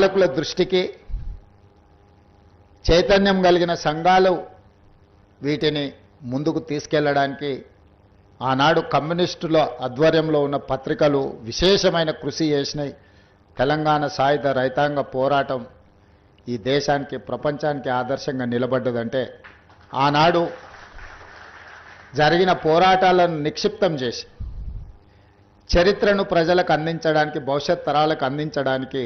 పాలకుల దృష్టికి చైతన్యం కలిగిన సంఘాలు వీటిని ముందుకు తీసుకెళ్లడానికి ఆనాడు కమ్యూనిస్టుల ఆధ్వర్యంలో ఉన్న పత్రికలు విశేషమైన కృషి చేసినాయి. తెలంగాణ సాయుధ రైతాంగ పోరాటం ఈ దేశానికి ప్రపంచానికి ఆదర్శంగా నిలబడ్డదంటే ఆనాడు జరిగిన పోరాటాలను నిక్షిప్తం చేసి చరిత్రను ప్రజలకు అందించడానికి, భవిష్యత్ తరాలకు అందించడానికి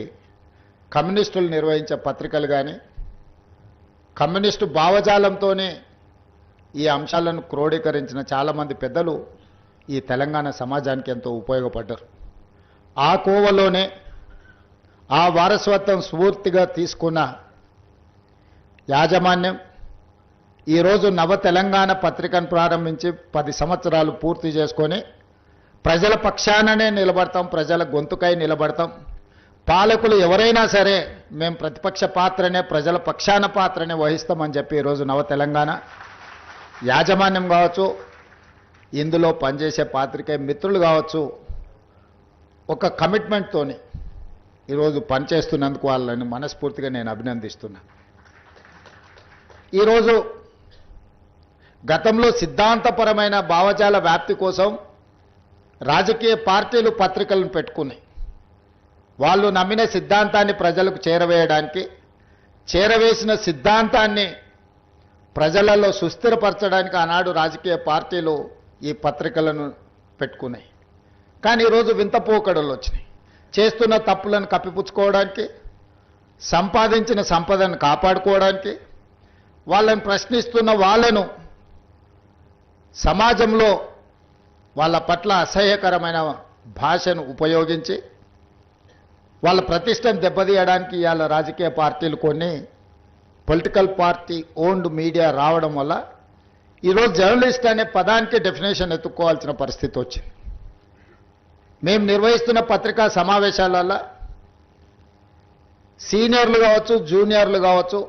కమ్యూనిస్టులు నిర్వహించే పత్రికలు కానీ కమ్యూనిస్టు భావజాలంతోనే ఈ అంశాలను క్రోడీకరించిన చాలామంది పెద్దలు ఈ తెలంగాణ సమాజానికి ఎంతో ఉపయోగపడ్డారు. ఆ కోవలోనే ఆ వారసత్వం స్ఫూర్తిగా తీసుకున్న యాజమాన్యం ఈరోజు నవ తెలంగాణ పత్రికను ప్రారంభించి 10 సంవత్సరాలు పూర్తి చేసుకొని ప్రజల పక్షాననే నిలబడతాం, ప్రజల గొంతుకై నిలబడతాం. పాలకులు ఎవరైనా సరే మేము ప్రతిపక్ష పాత్రనే, ప్రజల పక్షాన పాత్రనే వహిస్తామని చెప్పి ఈరోజు నవ తెలంగాణ యాజమాన్యం కావచ్చు, ఇందులో పనిచేసే పాత్రికేయ మిత్రులు కావచ్చు, ఒక కమిట్మెంట్తోని ఈరోజు పనిచేస్తున్నందుకు వాళ్ళని మనస్ఫూర్తిగా నేను అభినందిస్తున్నా. ఈరోజు గతంలో సిద్ధాంతపరమైన భావజాల వ్యాప్తి కోసం రాజకీయ పార్టీలు పత్రికలను పెట్టుకున్నాయి. వాళ్ళు నమ్మిన సిద్ధాంతాన్ని ప్రజలకు చేరవేయడానికి, చేరవేసిన సిద్ధాంతాన్ని ప్రజలలో సుస్థిరపరచడానికి ఆనాడు రాజకీయ పార్టీలు ఈ పత్రికలను పెట్టుకున్నాయి. కానీ ఈరోజు వింత పోకడలు వచ్చినాయి. చేస్తున్న తప్పులను కప్పిపుచ్చుకోవడానికి, సంపాదించిన సంపదను కాపాడుకోవడానికి, వాళ్ళని ప్రశ్నిస్తున్న వాళ్ళను సమాజంలో వాళ్ళ పట్ల అసహ్యకరమైన భాషను ఉపయోగించి వాళ్ళ ప్రతిష్టను దెబ్బతీయడానికి ఇవాళ రాజకీయ పార్టీలు కొన్ని పొలిటికల్ పార్టీ ఓన్డ్ మీడియా రావడం వల్ల ఈరోజు జర్నలిస్ట్ అనే పదానికి డెఫినేషన్ ఎత్తుక్కోవాల్సిన పరిస్థితి వచ్చింది. మేము నిర్వహిస్తున్న పత్రికా సమావేశాలలో సీనియర్లు కావచ్చు, జూనియర్లు కావచ్చు,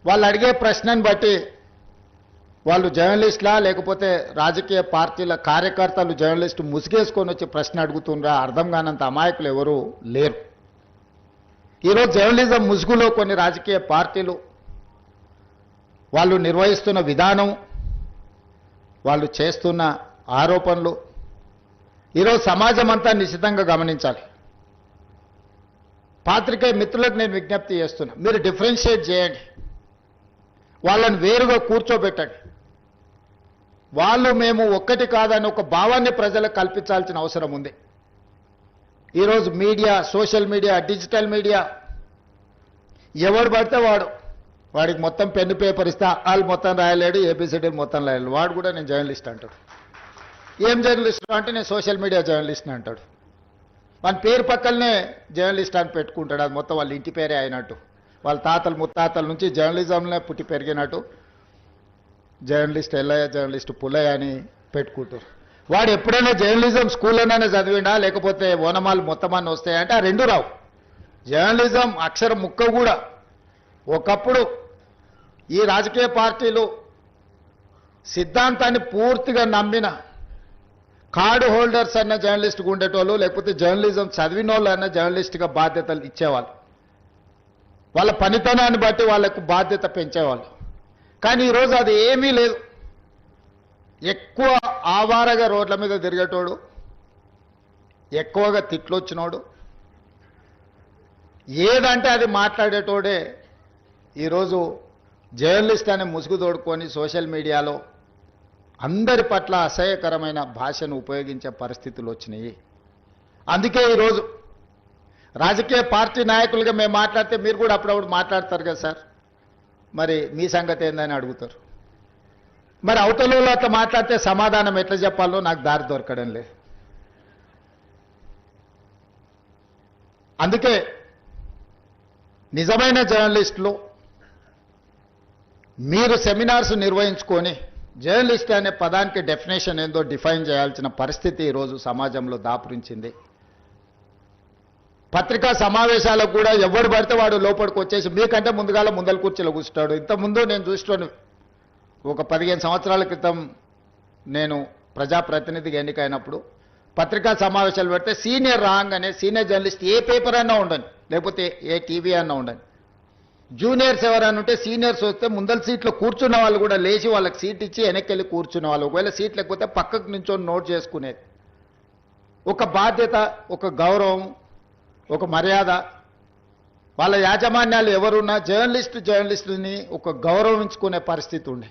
వాళ్ళు అడిగే ప్రశ్నను బట్టి వాళ్ళు జర్నలిస్టులా లేకపోతే రాజకీయ పార్టీల కార్యకర్తలు జర్నలిస్టు ముసుగేసుకొని వచ్చి ప్రశ్న అడుగుతుండ్రా అర్థం కానంత అమాయకులు ఎవరు లేరు. ఈరోజు జర్నలిజం ముసుగులో కొన్ని రాజకీయ పార్టీలు వాళ్ళు నిర్వహిస్తున్న విధానం, వాళ్ళు చేస్తున్న ఆరోపణలు ఈరోజు సమాజం అంతా నిశితంగా గమనించాలి. పాత్రికేయ మిత్రులకు నేను విజ్ఞప్తి చేస్తున్నా, మీరు డిఫరెన్షియేట్ చేయండి, వాళ్ళని వేరుగా కూర్చోబెట్టండి. వాళ్ళు మేము ఒక్కటి కాదని ఒక భావాన్ని ప్రజలకు కల్పించాల్సిన అవసరం ఉంది. ఈరోజు media, social media, digital media ఎవడు పడితే వాడికి మొత్తం పెన్ను పేపర్ ఇస్తే వాళ్ళు మొత్తం రాయలేడు, ఏబిసిడీలు మొత్తం రాయలేడు, వాడు కూడా నేను జర్నలిస్ట్ అంటాడు. ఏం జర్నలిస్ట్ అంటే నేను సోషల్ మీడియా జర్నలిస్ట్ని అంటాడు. మన పేరు పక్కనే జర్నలిస్ట్ అని పెట్టుకుంటాడు. అది మొత్తం వాళ్ళ ఇంటి పేరే అయినట్టు, వాళ్ళ తాతలు ముత్తాతల నుంచి జర్నలిజంలో పుట్టి పెరిగినట్టు జర్నలిస్ట్ ఎల్లయ్య, జర్నలిస్ట్ పుల్లయ్య అని పెట్టుకుంటారు. వాడు ఎప్పుడైనా జర్నలిజం స్కూల్లోనైనా చదివిండా లేకపోతే ఓనమాలు మొత్తమాన్ని వస్తాయంటే ఆ రెండు రావు. జర్నలిజం అక్షరం ముక్క కూడా. ఒకప్పుడు ఈ రాజకీయ పార్టీలు సిద్ధాంతాన్ని పూర్తిగా నమ్మిన కార్డు హోల్డర్స్ అన్న జర్నలిస్ట్గా ఉండేటోళ్ళు, లేకపోతే జర్నలిజం చదివిన వాళ్ళు అన్న జర్నలిస్ట్గా బాధ్యతలు ఇచ్చేవాళ్ళు. వాళ్ళ పనితనాన్ని బట్టి వాళ్ళకు బాధ్యత పెంచేవాళ్ళు. కానీ ఈరోజు అది ఏమీ లేదు. ఎక్కువ ఆవారగా రోడ్ల మీద తిరిగేటోడు, ఎక్కువగా తిట్లు వచ్చినోడు, ఏదంటే అది మాట్లాడేటోడే ఈరోజు జర్నలిస్ట్ అనే ముసుగు తోడుకొని సోషల్ మీడియాలో అందరి పట్ల అసహ్యకరమైన భాషను ఉపయోగించే పరిస్థితులు వచ్చినాయి. అందుకే ఈరోజు రాజకీయ పార్టీ నాయకులుగా మేము మాట్లాడితే మీరు కూడా అప్పుడప్పుడు మాట్లాడతారు కదా సార్, మరి మీ సంగతి ఏందని అడుగుతారు. మరి అవతలలో అట్లా మాట్లాడితే సమాధానం ఎట్లా చెప్పాలో నాకు దారి దొరకడం లేదు. అందుకే నిజమైన జర్నలిస్టులు మీరు సెమినార్స్ నిర్వహించుకొని జర్నలిస్ట్ అనే పదానికి డెఫినేషన్ ఏందో డిఫైన్ చేయాల్సిన పరిస్థితి ఈరోజు సమాజంలో దాపురించింది. పత్రికా సమావేశాలకు కూడా ఎవరు పడితే వాడు లోపలికి వచ్చేసి మీకంటే ముందుగాల ముందల కూర్చోలో కూర్చుంటాడు. ఇంతకుముందు నేను చూస్తున్నాను, ఒక 15 సంవత్సరాల క్రితం నేను ప్రజాప్రతినిధిగా ఎన్నికైనప్పుడు పత్రికా సమావేశాలు పెడితే సీనియర్ రాగానే సీనియర్ జర్నలిస్ట్ ఏ పేపర్ అయినా ఉండని లేకపోతే ఏ టీవీ అన్నా ఉండండి. జూనియర్స్ ఎవరైనా ఉంటే సీనియర్స్ వస్తే ముందల సీట్లో కూర్చున్న వాళ్ళు కూడా లేచి వాళ్ళకి సీట్ ఇచ్చి వెనక్కి వెళ్ళి కూర్చున్న వాళ్ళు, ఒకవేళ సీట్ లేకపోతే పక్కకు నుంచొని నోట్ చేసుకునేది. ఒక బాధ్యత, ఒక గౌరవం, ఒక మర్యాద. వాళ్ళ యాజమాన్యాలు ఎవరున్నా జర్నలిస్టుని ఒక గౌరవించుకునే పరిస్థితి ఉండే.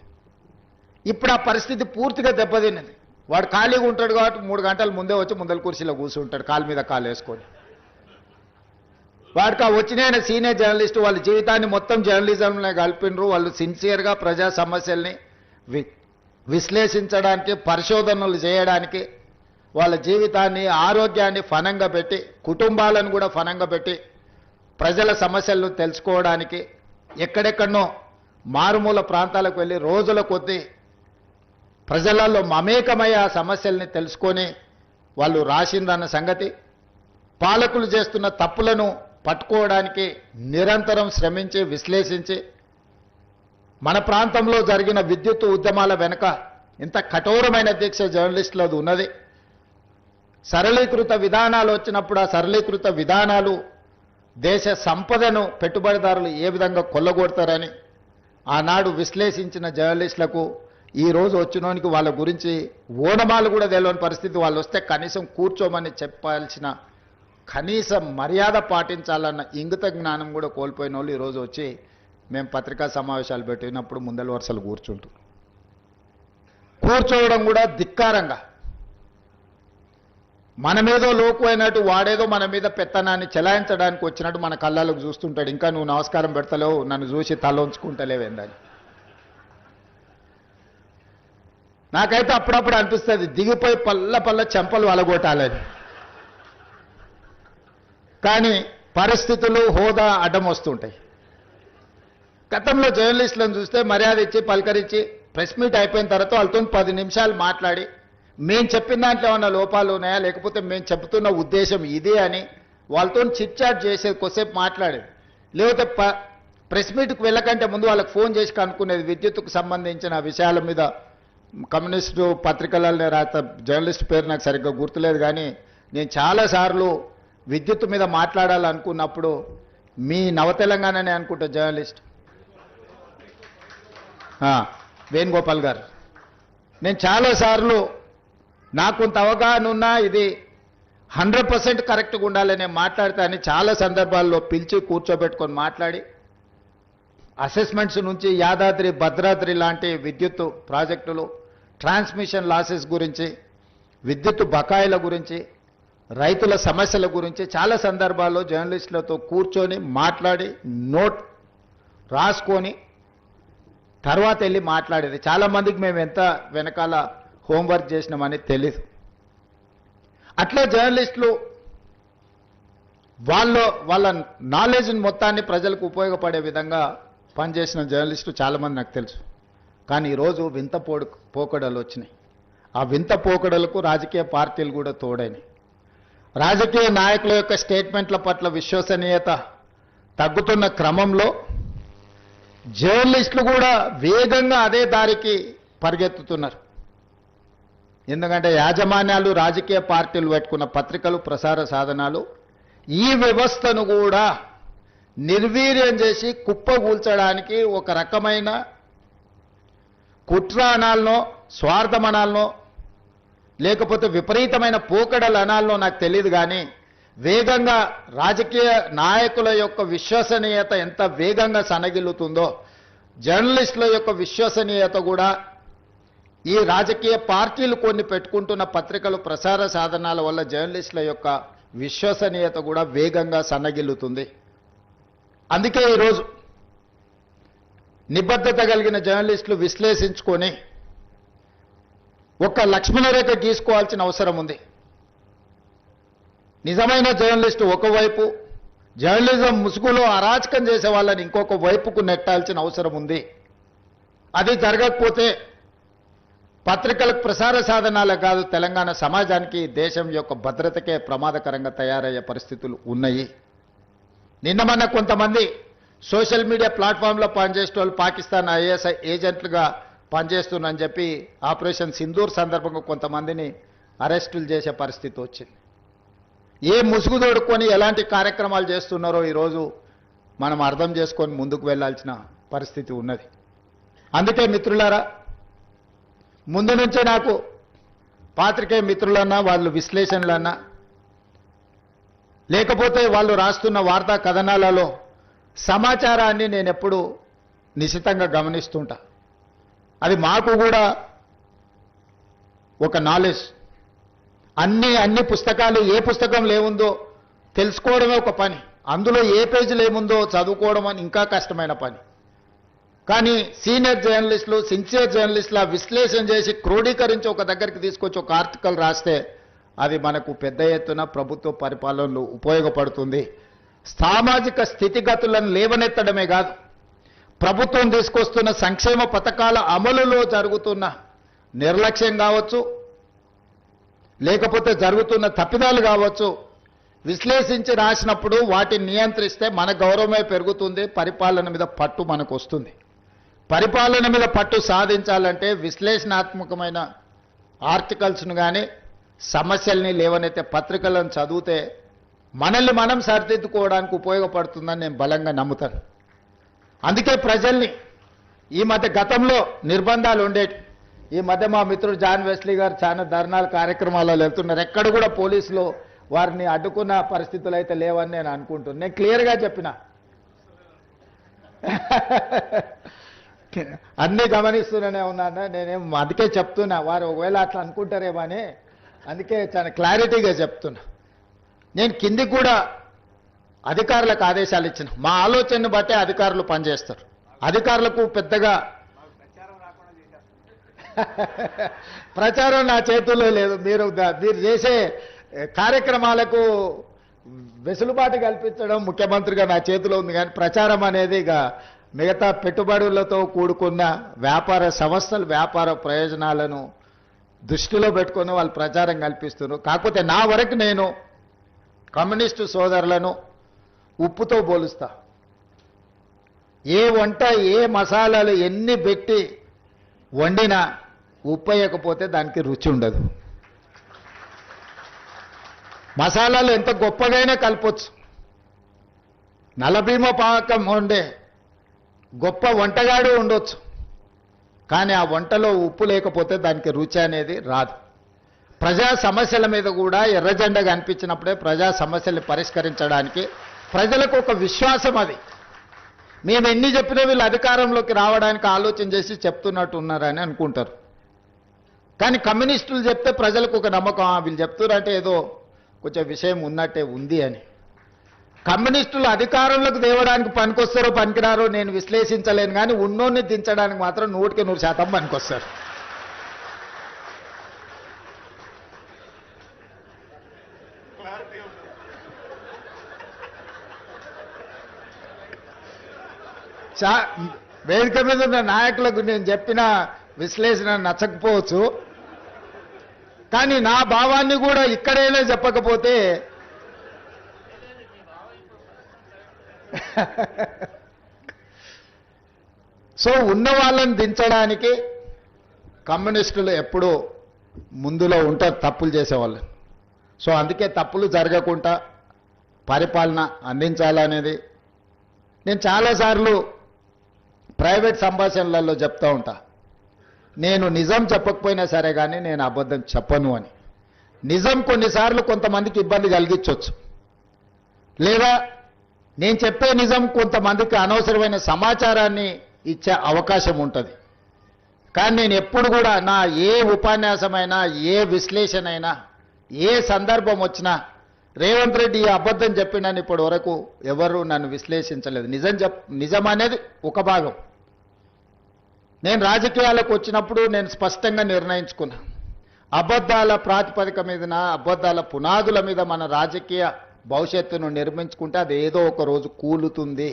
ఇప్పుడు ఆ పరిస్థితి పూర్తిగా దెబ్బతిన్నది. వాడు ఖాళీగా ఉంటాడు కాబట్టి 3 గంటల ముందే వచ్చి ముందల కుర్చీలో కూర్చుంటాడు, కాలు మీద కాలు వేసుకొని. వాడికి ఆ వచ్చిన సీనియర్ జర్నలిస్టు వాళ్ళ జీవితాన్ని మొత్తం జర్నలిజంలో కలిపినరు. వాళ్ళు సిన్సియర్గా ప్రజా సమస్యల్ని విశ్లేషించడానికి, పరిశోధనలు చేయడానికి, వాళ్ళ జీవితాన్ని, ఆరోగ్యాన్ని ఫనంగా పెట్టి, కుటుంబాలను కూడా ఫనంగా పెట్టి ప్రజల సమస్యలను తెలుసుకోవడానికి ఎక్కడెక్కడనో మారుమూల ప్రాంతాలకు వెళ్ళి రోజుల కొద్దీ ప్రజలలో మమేకమయ్యే ఆ సమస్యల్ని తెలుసుకొని వాళ్ళు రాసిందన్న సంగతి, పాలకులు చేస్తున్న తప్పులను పట్టుకోవడానికి నిరంతరం శ్రమించి విశ్లేషించి, మన ప్రాంతంలో జరిగిన విద్యుత్ ఉద్యమాల వెనుక ఇంత కఠోరమైన దీక్ష జర్నలిస్టులది ఉన్నది. సరళీకృత విధానాలు వచ్చినప్పుడు ఆ సరళీకృత విధానాలు దేశ సంపదను పెట్టుబడిదారులు ఏ విధంగా కొల్లగొడతారని ఆనాడు విశ్లేషించిన జర్నలిస్టులకు ఈరోజు వచ్చినోనికి వాళ్ళ గురించి ఓనమాలు కూడా తెలియని పరిస్థితి. వాళ్ళు వస్తే కనీసం కూర్చోమని చెప్పాల్సిన కనీస మర్యాద పాటించాలన్న ఇంగిత జ్ఞానం కూడా కోల్పోయిన వాళ్ళు ఈరోజు వచ్చి మేము పత్రికా సమావేశాలు పెట్టినప్పుడు ముందల వరుసలు కూర్చోవడం కూడా ధిక్కారంగా, మన మీదో లోకు అయినట్టు వాడేదో మన మీద పెత్తనాన్ని చెలాయించడానికి వచ్చినట్టు మన కళ్ళకు చూస్తుంటాడు. ఇంకా నువ్వు నమస్కారం పెడతలేవు, నన్ను చూసి తల ఉంచుకుంటలేవేందని. నాకైతే అప్పుడప్పుడు అనిపిస్తుంది దిగిపోయి పల్ల చెంపలు వలగొట్టాలని. కానీ పరిస్థితులు, హోదా అడ్డం వస్తుంటాయి. గతంలో జర్నలిస్టులను చూస్తే మర్యాద ఇచ్చి పలకరించి ప్రెస్ మీట్ అయిపోయిన తర్వాత వాళ్ళతో 10 నిమిషాలు మాట్లాడి మేము చెప్పిన దాంట్లో ఏమన్నా లోపాలు ఉన్నాయా, లేకపోతే మేము చెబుతున్న ఉద్దేశం ఇదే అని వాళ్ళతో చిట్ చాట్ చేసేది, కొద్దిసేపు మాట్లాడేది. లేకపోతే ప్రెస్ మీట్కి వెళ్ళకంటే ముందు వాళ్ళకి ఫోన్ చేసి కనుక్కునేది. విద్యుత్తుకు సంబంధించిన విషయాల మీద కమ్యూనిస్టు పత్రికలలో రాత జర్నలిస్ట్ పేరు నాకు సరిగ్గా గుర్తులేదు, కానీ నేను చాలాసార్లు విద్యుత్ మీద మాట్లాడాలనుకున్నప్పుడు మీ నవతెలంగాణనే అనుకుంటా జర్నలిస్ట్ వేణుగోపాల్ గారు, నేను చాలాసార్లు నాకు కొంత అవగాహన ఉన్నా ఇది 100% కరెక్ట్గా ఉండాలని మాట్లాడితే అని చాలా సందర్భాల్లో పిలిచి కూర్చోబెట్టుకొని మాట్లాడి అసెస్మెంట్స్ నుంచి యాదాద్రి, భద్రాద్రి లాంటి విద్యుత్ ప్రాజెక్టులు, ట్రాన్స్మిషన్ లాసెస్ గురించి, విద్యుత్ బకాయిల గురించి, రైతుల సమస్యల గురించి చాలా సందర్భాల్లో జర్నలిస్టులతో కూర్చొని మాట్లాడి నోట్ రాసుకొని తర్వాత వెళ్ళి మాట్లాడేది. చాలామందికి మేము ఎంత వెనకాల హోంవర్క్ చేసినామని తెలీదు. అట్లా జర్నలిస్టులు వాళ్ళ నాలెడ్జ్ని మొత్తాన్ని ప్రజలకు ఉపయోగపడే విధంగా పనిచేసిన జర్నలిస్టులు చాలామంది నాకు తెలుసు. కానీ ఈరోజు వింత పోకడలు వచ్చినాయి. ఆ వింత పోకడలకు రాజకీయ పార్టీలు కూడా తోడైనాయి. రాజకీయ నాయకుల యొక్క స్టేట్మెంట్ల పట్ల విశ్వసనీయత తగ్గుతున్న క్రమంలో జర్నలిస్టులు కూడా వేగంగా అదే దారికి పరిగెత్తుతున్నారు. ఎందుకంటే యాజమాన్యాలు, రాజకీయ పార్టీలు పెట్టుకున్న పత్రికలు, ప్రసార సాధనాలు ఈ వ్యవస్థను కూడా నిర్వీర్యం చేసి కుప్పగూల్చడానికి ఒక రకమైన కుట్ర అనాలనో, స్వార్థం అనాలనో, లేకపోతే విపరీతమైన పోకడలు అనాలనో నాకు తెలియదు, కానీ వేగంగా రాజకీయ నాయకుల యొక్క విశ్వసనీయత ఎంత వేగంగా సనగిల్లుతుందో జర్నలిస్టుల యొక్క విశ్వసనీయత కూడా ఈ రాజకీయ పార్టీలు కొన్ని పెట్టుకుంటున్న పత్రికలు, ప్రసార సాధనాల వల్ల జర్నలిస్టుల యొక్క విశ్వసనీయత కూడా వేగంగా సన్నగిల్లుతుంది. అందుకే ఈరోజు నిబద్ధత కలిగిన జర్నలిస్టులు విశ్లేషించుకొని ఒక లక్ష్మణరేఖ గీసుకోవాల్సిన అవసరం ఉంది. నిజమైన జర్నలిస్టు ఒకవైపు, జర్నలిజం ముసుగులో అరాచకం చేసే వాళ్ళని ఇంకొక వైపుకు నెట్టాల్సిన అవసరం ఉంది. అది జరగకపోతే పత్రికలకు, ప్రసార సాధనాలకు కాదు, తెలంగాణ సమాజానికి, దేశం యొక్క భద్రతకే ప్రమాదకరంగా తయారయ్యే పరిస్థితులు ఉన్నాయి. నిన్న మొన్న కొంతమంది సోషల్ మీడియా ప్లాట్ఫామ్లో పనిచేసే వాళ్ళు పాకిస్తాన్ ఐఎస్ఐ ఏజెంట్లుగా పనిచేస్తున్నారని చెప్పి ఆపరేషన్ సింధూర్ సందర్భంగా కొంతమందిని అరెస్టులు చేసే పరిస్థితి వచ్చింది. ఏ ముసుగు తోడుకొని ఎలాంటి కార్యక్రమాలు చేస్తున్నారో ఈరోజు మనం అర్థం చేసుకొని ముందుకు వెళ్ళాల్సిన పరిస్థితి ఉన్నది. అందుకే మిత్రులారా, ముందు నుంచే నాకు పాత్రికేయ మిత్రులన్నా, వాళ్ళు విశ్లేషణలన్నా, లేకపోతే వాళ్ళు రాస్తున్న వార్తా కథనాలలో సమాచారాన్ని నేను ఎప్పుడు నిశితంగా గమనిస్తుంటా. అది మాకు కూడా ఒక నాలెడ్జ్. అన్ని పుస్తకాలు ఏ పుస్తకంలో ఏముందో తెలుసుకోవడమే ఒక పని, అందులో ఏ పేజీలు ఏముందో చదువుకోవడం అని ఇంకా కష్టమైన పని. కానీ సీనియర్ జర్నలిస్టులు, సిన్సియర్ జర్నలిస్టులు ఆ విశ్లేషణ చేసి క్రోడీకరించి ఒక దగ్గరికి తీసుకొచ్చి ఒక ఆర్టికల్ రాస్తే అది మనకు పెద్ద ఎత్తున ప్రభుత్వ పరిపాలనలో ఉపయోగపడుతుంది. సామాజిక స్థితిగతులను లేవనెత్తడమే కాదు, ప్రభుత్వం తీసుకొస్తున్న సంక్షేమ పథకాల అమలులో జరుగుతున్న నిర్లక్ష్యం కావచ్చు, లేకపోతే జరుగుతున్న తప్పిదాలు కావచ్చు, విశ్లేషించి రాసినప్పుడు వాటిని నియంత్రిస్తే మన గౌరవమే పెరుగుతుంది, పరిపాలన మీద పట్టు మనకు వస్తుంది. పరిపాలన మీద పట్టు సాధించాలంటే విశ్లేషణాత్మకమైన ఆర్టికల్స్ను కానీ, సమస్యల్ని లేవనైతే పత్రికలను చదివితే మనల్ని మనం సరిదిద్దుకోవడానికి ఉపయోగపడుతుందని నేను బలంగా నమ్ముతాను. అందుకే ప్రజల్ని ఈ మధ్య గతంలో నిర్బంధాలు ఉండేవి. ఈ మధ్య మా మిత్రుడు జాన్ వెస్లీ గారు చాలా ధర్నాలు కార్యక్రమాలలో వెళ్తున్నారు. ఎక్కడ కూడా పోలీసులు వారిని అడ్డుకున్న పరిస్థితులు అయితే లేవని నేను అనుకుంటున్నాను. నేను క్లియర్గా చెప్పిన, అన్నీ గమనిస్తూనే ఉన్నాను. నేనేం అందుకే చెప్తున్నా, వారు ఒకవేళ అట్లా అనుకుంటారేమో అని, అందుకే చాలా క్లారిటీగా చెప్తున్నా. నేను కిందికి కూడా అధికారులకు ఆదేశాలు ఇచ్చిన, మా ఆలోచనను బట్టే అధికారులు పనిచేస్తారు. అధికారులకు పెద్దగా ప్రచారం నా చేతుల్లో లేదు. మీరు చేసే కార్యక్రమాలకు వెసులుబాటు కల్పించడం ముఖ్యమంత్రిగా నా చేతిలో ఉంది. కానీ ప్రచారం అనేది ఇక మిగతా పెట్టుబడులతో కూడుకున్న వ్యాపార సంస్థలు వ్యాపార ప్రయోజనాలను దృష్టిలో పెట్టుకొని వాళ్ళు ప్రచారం కల్పిస్తున్నారు. కాకపోతే నా వరకు నేను కమ్యూనిస్టు సోదరులను ఉప్పుతో పోలుస్తా. ఏ వంట ఏ మసాలాలు ఎన్ని పెట్టి వండినా ఉప్పు వేయకపోతే దానికి రుచి ఉండదు. మసాలాలు ఎంత గొప్పగైనా కలపొచ్చు. నలభీమ పాకం వండే గొప్ప వంటగాడు ఉండొచ్చు, కానీ ఆ వంటలో ఉప్పు లేకపోతే దానికి రుచి అనేది రాదు. ప్రజా సమస్యల మీద కూడా ఎర్రజెండా కనిపించినప్పుడే ప్రజా సమస్యల్ని పరిష్కరించడానికి ప్రజలకు ఒక విశ్వాసం. అది మేము ఎన్ని చెప్పినా వీళ్ళు అధికారంలోకి రావడానికి ఆలోచన చేసి చెప్తున్నట్టు ఉన్నారని అనుకుంటారు. కానీ కమ్యూనిస్టులు చెప్తే ప్రజలకు ఒక నమ్మకం, వీళ్ళు చెప్తున్నారంటే ఏదో కొంచెం విషయం ఉన్నట్టే ఉంది అని. కమ్యూనిస్టులు అధికారంలోకి తేవడానికి పనికొస్తారో పనికిరారో నేను విశ్లేషించలేను, కానీ ఉన్నోన్ని దించడానికి మాత్రం 100% పనికొస్తారు. వేదిక మీద ఉన్న నాయకులకు నేను చెప్పిన విశ్లేషణ నచ్చకపోవచ్చు, కానీ నా భావాన్ని కూడా ఇక్కడైనా చెప్పకపోతే సో ఉన్న వాళ్ళని దించడానికి కమ్యూనిస్టులు ఎప్పుడూ ముందులో ఉంటారు తప్పులు చేసేవాళ్ళు. సో అందుకే తప్పులు జరగకుండా పరిపాలన అందించాలనేది నేను చాలాసార్లు ప్రైవేట్ సంభాషణలలో చెప్తూ ఉంటా. నేను నిజం చెప్పకపోయినా సరే కానీ నేను అబద్ధం చెప్పను అని. నిజం కొన్నిసార్లు కొంతమందికి ఇబ్బంది కలిగించవచ్చు, లేదా నేను చెప్పే నిజం కొంతమందికి అనవసరమైన సమాచారాన్ని ఇచ్చే అవకాశం ఉంటుంది. కానీ నేను ఎప్పుడు కూడా నా ఏ ఉపన్యాసమైనా, ఏ విశ్లేషణ అయినా, ఏ సందర్భం వచ్చినా రేవంత్ రెడ్డి ఈ అబద్ధం చెప్పిండని ఇప్పటి వరకు ఎవరు నన్ను విశ్లేషించలేదు. నిజం అనేది ఒక భాగం. నేను రాజకీయాలకు వచ్చినప్పుడు నేను స్పష్టంగా నిర్ణయించుకున్నా, అబద్ధాల ప్రాతిపదిక మీదన, అబద్ధాల పునాదుల మీద మన రాజకీయ భవిష్యత్తును నిర్మించుకుంటే అది ఏదో ఒక రోజు కూలుతుంది.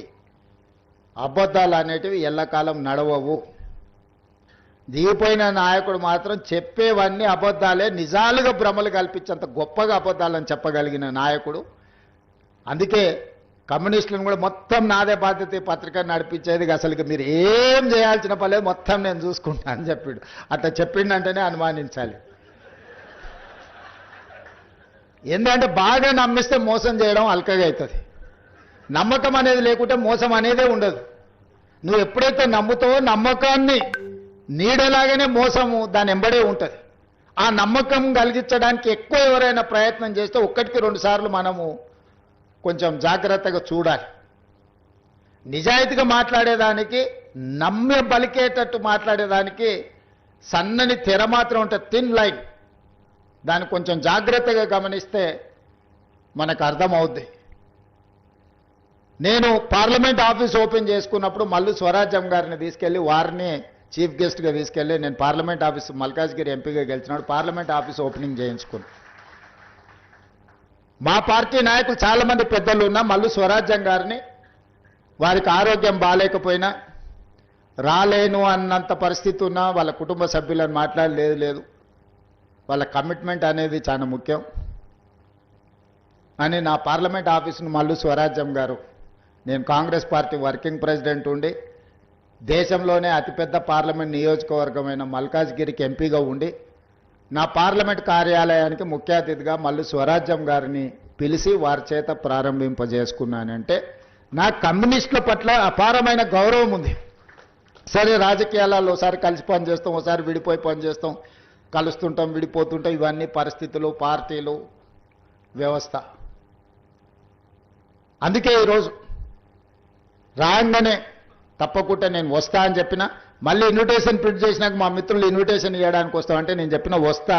అబద్ధాలు అనేటివి ఎల్లకాలం నడవవు. దిగిపోయిన నాయకుడు మాత్రం చెప్పేవన్నీ అబద్ధాలే, నిజాలుగా భ్రమలు కల్పించేంత గొప్పగా అబద్ధాలని చెప్పగలిగిన నాయకుడు. అందుకే కమ్యూనిస్టులను కూడా మొత్తం నాదే బాధ్యత పత్రిక నడిపించేది, అసలు మీరు ఏం చేయాల్సిన పర్లేదు మొత్తం నేను చూసుకుంటా అని చెప్పాడు. అట్లా చెప్పిండంటేనే అనుమానించాలి. ఏంటంటే బాగా నమ్మిస్తే మోసం చేయడం అల్కగా అవుతుంది. నమ్మకం అనేది లేకుంటే మోసం అనేదే ఉండదు. నువ్వు ఎప్పుడైతే నమ్ముతావో నమ్మకాన్ని నీడలాగానే మోసము దాని ఎంబడే ఉంటుంది. ఆ నమ్మకం కలిగించడానికి ఎక్కువ ఎవరైనా ప్రయత్నం చేస్తే ఒక్కటికి 2 సార్లు మనము కొంచెం జాగ్రత్తగా చూడాలి. నిజాయితీగా మాట్లాడేదానికి, నమ్మే బలికేటట్టు మాట్లాడేదానికి సన్నని తెర మాత్రం ఉంటుంది, థిన్ లైన్. దాన్ని కొంచెం జాగ్రత్తగా గమనిస్తే మనకు అర్థమవుద్ది. నేను పార్లమెంట్ ఆఫీస్ ఓపెన్ చేసుకున్నప్పుడు మల్లు స్వరాజ్యం గారిని తీసుకెళ్లి వారిని చీఫ్ గెస్ట్గా తీసుకెళ్లి నేను పార్లమెంట్ ఆఫీస్ మల్కాజ్గిరి ఎంపీగా గెలిచినాడు పార్లమెంట్ ఆఫీస్ ఓపెనింగ్ చేయించుకున్నాను. మా పార్టీ నాయకులు చాలామంది పెద్దలు ఉన్నా మల్లు స్వరాజ్యం గారిని వారికి ఆరోగ్యం బాగాలేకపోయినా రాలేను అన్నంత పరిస్థితి ఉన్నా వాళ్ళ కుటుంబ సభ్యులను మాట్లాడలేదు లేదు వాళ్ళ కమిట్మెంట్ అనేది చాలా ముఖ్యం అని నా పార్లమెంట్ ఆఫీసును మల్లు స్వరాజ్యం గారు, నేను కాంగ్రెస్ పార్టీ వర్కింగ్ ప్రెసిడెంట్ ఉండి దేశంలోనే అతిపెద్ద పార్లమెంట్ నియోజకవర్గమైన మల్కాజ్గిరికి ఎంపీగా ఉండి నా పార్లమెంట్ కార్యాలయానికి ముఖ్య అతిథిగా మల్లు స్వరాజ్యం గారిని పిలిచి వారి చేత ప్రారంభింపజేసుకున్నానంటే నా కమ్యూనిస్టుల పట్ల అపారమైన గౌరవం ఉంది. సరే, రాజకీయాలలో ఒకసారి కలిసి పనిచేస్తాం, ఒకసారి విడిపోయి పనిచేస్తాం, కలుస్తుంటాం, విడిపోతుంటాం, ఇవన్నీ పరిస్థితులు, పార్టీలు, వ్యవస్థ. అందుకే ఈరోజు రాగానే తప్పకుండా నేను వస్తా అని చెప్పిన, మళ్ళీ ఇన్విటేషన్ ప్రింట్ చేసినాక మా మిత్రులు ఇన్విటేషన్ ఇవ్వడానికి వస్తామంటే నేను చెప్పిన వస్తా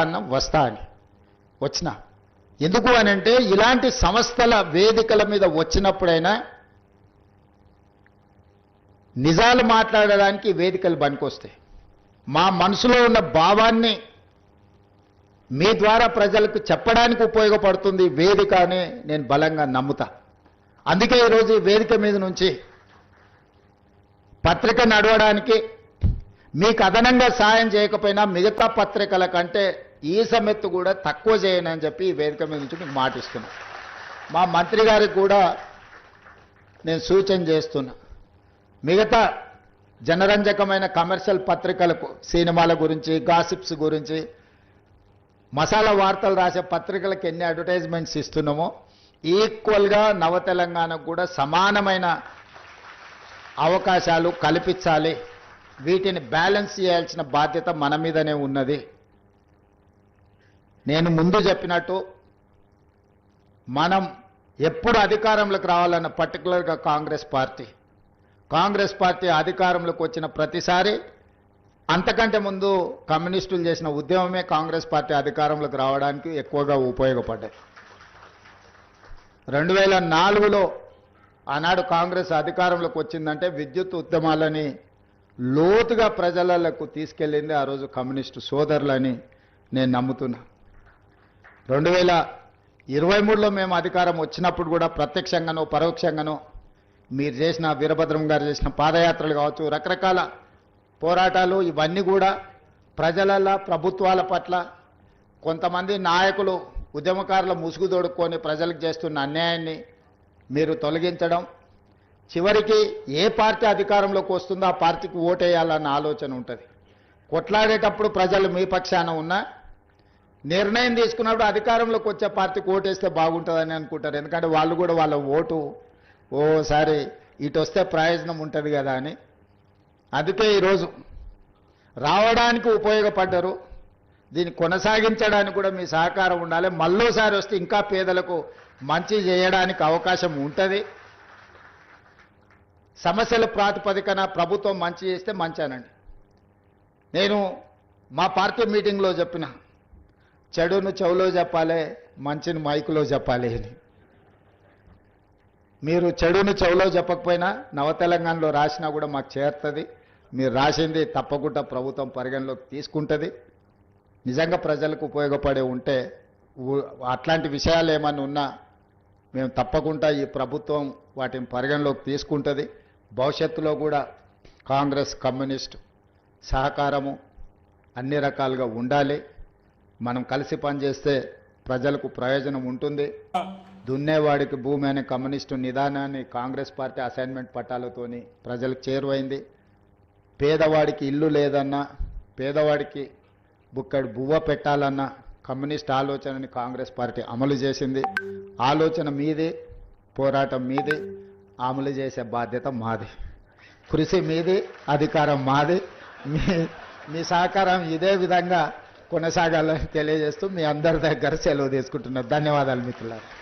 అని వచ్చిన. ఎందుకు అని అంటే ఇలాంటి సంస్థల వేదికల మీద వచ్చినప్పుడైనా నిజాలు మాట్లాడడానికి వేదికలు పనికొస్తాయి. మా మనసులో ఉన్న భావాన్ని మీ ద్వారా ప్రజలకు చెప్పడానికి ఉపయోగపడుతుంది వేదిక అని నేను బలంగా నమ్ముతా. అందుకే ఈరోజు ఈ వేదిక మీద నుంచి పత్రిక నడవడానికి మీకు అదనంగా సాయం చేయకపోయినా మిగతా పత్రికల కంటే ఈ సమెత్తు కూడా తక్కువ చేయనని చెప్పి ఈ వేదిక మీద నుంచి మీకు మాటిస్తున్నాను. మా మంత్రి గారికి కూడా నేను సూచన చేస్తున్నా, మిగతా జనరంజకమైన కమర్షియల్ పత్రికలకు సినిమాల గురించి, గాసిప్స్ గురించి, మసాలా వార్తలు రాసే పత్రికలకు ఎన్ని అడ్వర్టైజ్మెంట్స్ ఇస్తున్నామో ఈక్వల్గా నవ తెలంగాణకు కూడా సమానమైన అవకాశాలు కల్పించాలి. వీటిని బ్యాలెన్స్ చేయాల్సిన బాధ్యత మన మీదనే ఉన్నది. నేను ముందు చెప్పినట్టు మనం ఎప్పుడు అధికారంలోకి రావాలన్న పర్టికులర్గా కాంగ్రెస్ పార్టీ అధికారంలోకి వచ్చిన ప్రతిసారి అంతకంటే ముందు కమ్యూనిస్టులు చేసిన ఉద్యమమే కాంగ్రెస్ పార్టీ అధికారంలోకి రావడానికి ఎక్కువగా ఉపయోగపడ్డాయి. 2004లో ఆనాడు కాంగ్రెస్ అధికారంలోకి వచ్చిందంటే విద్యుత్ ఉద్యమాలని లోతుగా ప్రజలకు తీసుకెళ్ళింది ఆ రోజు కమ్యూనిస్టు సోదరులని నేను నమ్ముతున్నా. 2023లో మేము అధికారం వచ్చినప్పుడు కూడా ప్రత్యక్షంగానో పరోక్షంగానో మీరు చేసిన వీరభద్రం గారు చేసిన పాదయాత్రలు కావచ్చు, రకరకాల పోరాటాలు, ఇవన్నీ కూడా ప్రజల ప్రభుత్వాల పట్ల కొంతమంది నాయకులు ఉద్యమకారుల ముసుగు తోడుకొని ప్రజలకు చేస్తున్న అన్యాయాన్ని మీరు తొలగించడం, చివరికి ఏ పార్టీ అధికారంలోకి వస్తుందో ఆ పార్టీకి ఓటేయాలన్న ఆలోచన ఉంటుంది. కొట్లాడేటప్పుడు ప్రజలు మీ పక్షాన ఉన్నా నిర్ణయం తీసుకున్నప్పుడు అధికారంలోకి వచ్చే పార్టీకి ఓటేస్తే బాగుంటుందని అనుకుంటారు. ఎందుకంటే వాళ్ళు కూడా వాళ్ళ ఓటు ఓసారి ఇటు వస్తే ప్రయోజనం ఉంటుంది కదా అని. అందుకే ఈరోజు రావడానికి ఉపయోగపడ్డారు, దీన్ని కొనసాగించడానికి కూడా మీ సహకారం ఉండాలి. మళ్ళోసారి వస్తే ఇంకా పేదలకు మంచి చేయడానికి అవకాశం ఉంటుంది. సమస్యల ప్రాతిపదికన ప్రభుత్వం మంచి చేస్తే మంచానండి. నేను మా పార్టీ మీటింగ్లో చెప్పిన, చెడును చెవులో చెప్పాలి, మంచిని మైకులో చెప్పాలి అని. మీరు చెడును చెవులో చెప్పకపోయినా నవ తెలంగాణలో రాసినా కూడా మాకు చేరుతుంది. మీరు రాసింది తప్పకుండా ప్రభుత్వం పరిగణలోకి తీసుకుంటుంది. నిజంగా ప్రజలకు ఉపయోగపడే ఉంటే అట్లాంటి విషయాలు ఏమన్నా ఉన్నా మేము తప్పకుండా ఈ ప్రభుత్వం వాటిని పరిగణలోకి తీసుకుంటుంది. భవిష్యత్తులో కూడా కాంగ్రెస్ కమ్యూనిస్ట్ సహకారము అన్ని రకాలుగా ఉండాలి. మనం కలిసి పనిచేస్తే ప్రజలకు ప్రయోజనం ఉంటుంది. దున్నేవాడికి భూమి అనే కమ్యూనిస్టు నిదానాన్ని కాంగ్రెస్ పార్టీ అసైన్మెంట్ పట్టాలతోని ప్రజలకు చేరువైంది. పేదవాడికి ఇల్లు లేదన్నా, పేదవాడికి బుక్కడి బువ్వ పెట్టాలన్నా కమ్యూనిస్ట్ ఆలోచనని కాంగ్రెస్ పార్టీ అమలు చేసింది. ఆలోచన మీది, పోరాటం మీది, అమలు చేసే బాధ్యత మాది. కృషి మీది, అధికారం మాది. మీ సహకారం ఇదే విధంగా కొనసాగాలని తెలియజేస్తూ మీ అందరి దగ్గర సెలవు తీసుకుంటున్నారు. ధన్యవాదాలు మిత్రులారా.